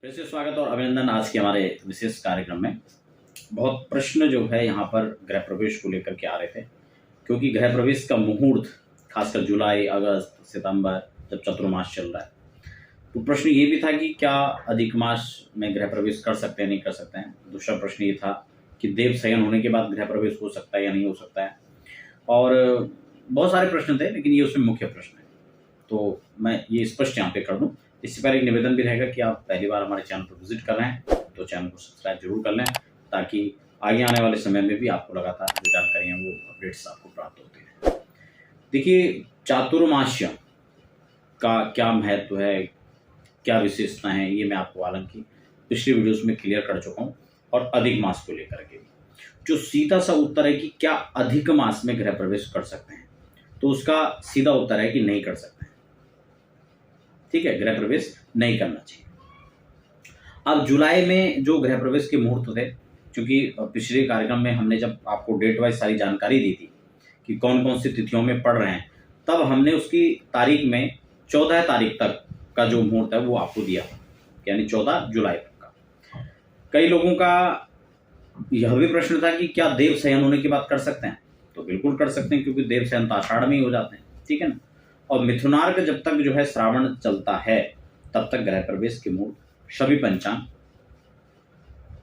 फिर से स्वागत और अभिनंदन आज के हमारे विशेष कार्यक्रम में। बहुत प्रश्न जो है यहाँ पर गृह प्रवेश को लेकर के आ रहे थे, क्योंकि गृह प्रवेश का मुहूर्त खासकर जुलाई, अगस्त, सितंबर जब चतुर्मास चल रहा है, तो प्रश्न ये भी था कि क्या अधिक मास में गृह प्रवेश कर सकते हैं, नहीं कर सकते हैं। दूसरा प्रश्न ये था कि देव शयन होने के बाद गृह प्रवेश हो सकता है या नहीं हो सकता है, और बहुत सारे प्रश्न थे, लेकिन ये उसमें मुख्य प्रश्न है, तो मैं ये स्पष्ट यहाँ पे कर दूँ। इससे पहले एक निवेदन भी रहेगा कि आप पहली बार हमारे चैनल पर विजिट कर रहे हैं तो चैनल को सब्सक्राइब जरूर कर लें, ताकि आगे आने वाले समय में भी आपको लगातार जो जानकारियाँ वो अपडेट्स आपको प्राप्त होती हैं। देखिए, चातुर्मास्य का क्या महत्व है, क्या विशेषता है, ये मैं आपको हालांकि पिछली वीडियोस में क्लियर कर चुका हूँ। और अधिक मास को लेकर के जो सीधा सा उत्तर है कि क्या अधिक मास में गृह प्रवेश कर सकते हैं, तो उसका सीधा उत्तर है कि नहीं कर सकते हैं। ठीक है, गृह प्रवेश नहीं करना चाहिए। अब जुलाई में जो गृह प्रवेश के मुहूर्त थे, क्योंकि पिछले कार्यक्रम में हमने जब आपको डेट वाइज सारी जानकारी दी थी कि कौन कौन सी तिथियों में पड़ रहे हैं, तब हमने उसकी तारीख में 14 तारीख तक का जो मुहूर्त है वो आपको दिया, यानी 14 जुलाई तक का। कई लोगों का यह भी प्रश्न था कि क्या देव शयन होने की बात कर सकते हैं, तो बिल्कुल कर सकते हैं, क्योंकि देव शयन तो आषाढ़ में ही हो जाते हैं। ठीक है ना। और मिथुनार्क जब तक जो है श्रावण चलता है, तब तक गृह प्रवेश के मुहूर्त सभी पंचांग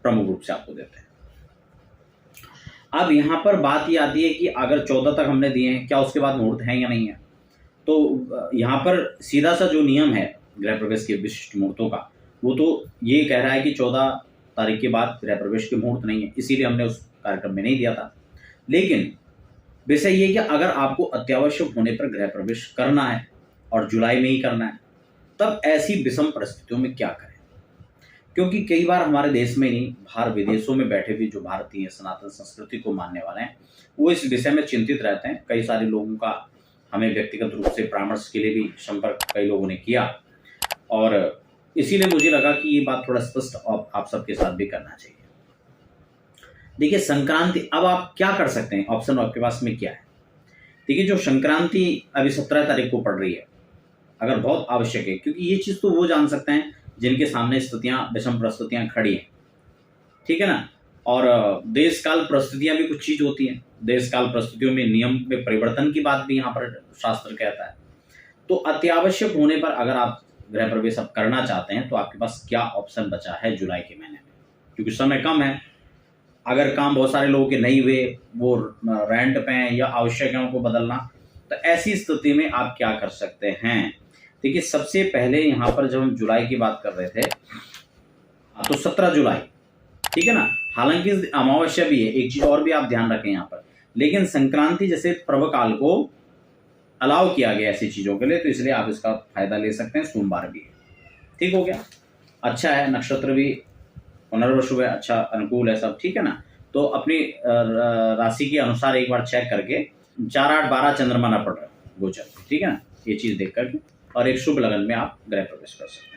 प्रमुख रूप से आपको देते हैं। अब यहां पर बात ये आती है कि अगर 14 तक हमने दिए हैं, क्या उसके बाद मुहूर्त है या नहीं है। तो यहां पर सीधा सा जो नियम है गृह प्रवेश के विशिष्ट मुहूर्तों का, वो तो ये कह रहा है कि 14 तारीख के बाद गृह प्रवेश के मुहूर्त नहीं है, इसीलिए हमने उस कार्यक्रम में नहीं दिया था। लेकिन विषय ये कि अगर आपको अत्यावश्यक होने पर गृह प्रवेश करना है और जुलाई में ही करना है, तब ऐसी विषम परिस्थितियों में क्या करें। क्योंकि कई बार हमारे देश में नहीं, बाहर विदेशों में बैठे भी जो भारतीय सनातन संस्कृति को मानने वाले हैं, वो इस विषय में चिंतित रहते हैं। कई सारे लोगों का हमें व्यक्तिगत रूप से परामर्श के लिए भी संपर्क कई लोगों ने किया, और इसीलिए मुझे लगा कि ये बात थोड़ा स्पष्ट आप सबके साथ भी करना चाहिए। देखिए, संक्रांति, अब आप क्या कर सकते हैं, ऑप्शन आपके पास में क्या है। देखिए, जो संक्रांति अभी 17 तारीख को पड़ रही है, अगर बहुत आवश्यक है, क्योंकि ये चीज़ तो वो जान सकते हैं जिनके सामने स्थितियां, विषम परिस्थितियां खड़ी हैं। ठीक है ना। और देश काल परिस्थितियां भी कुछ चीज़ होती हैं। देश काल परिस्थितियों में नियम में परिवर्तन की बात भी यहाँ पर शास्त्र कहता है। तो अत्यावश्यक होने पर अगर आप गृह प्रवेश अब करना चाहते हैं, तो आपके पास क्या ऑप्शन बचा है जुलाई के महीने में, क्योंकि समय कम है। अगर काम बहुत सारे लोगों के नहीं हुए, वो रेंट पे हैं या आवश्यक है उनको बदलना, तो ऐसी स्थिति में आप क्या कर सकते हैं। देखिए, सबसे पहले यहाँ पर जब हम जुलाई की बात कर रहे थे, तो 17 जुलाई, ठीक है ना। हालांकि अमावस्या भी है, एक चीज और भी आप ध्यान रखें यहाँ पर, लेकिन संक्रांति जैसे पर्व काल को अलाउ किया गया ऐसी चीजों के लिए, तो इसलिए आप इसका फायदा ले सकते हैं। सोमवार भी है, ठीक हो गया, अच्छा है। नक्षत्र भी पुनर्वसु है, अच्छा अनुकूल है सब, ठीक है ना। तो अपनी राशि के अनुसार एक बार चेक करके 4, 8, 12 चंद्रमा ना पड़ रहा है गोचर, ठीक है ना, ये चीज देख करके, और एक शुभ लगन में आप गृह प्रवेश कर सकते हैं।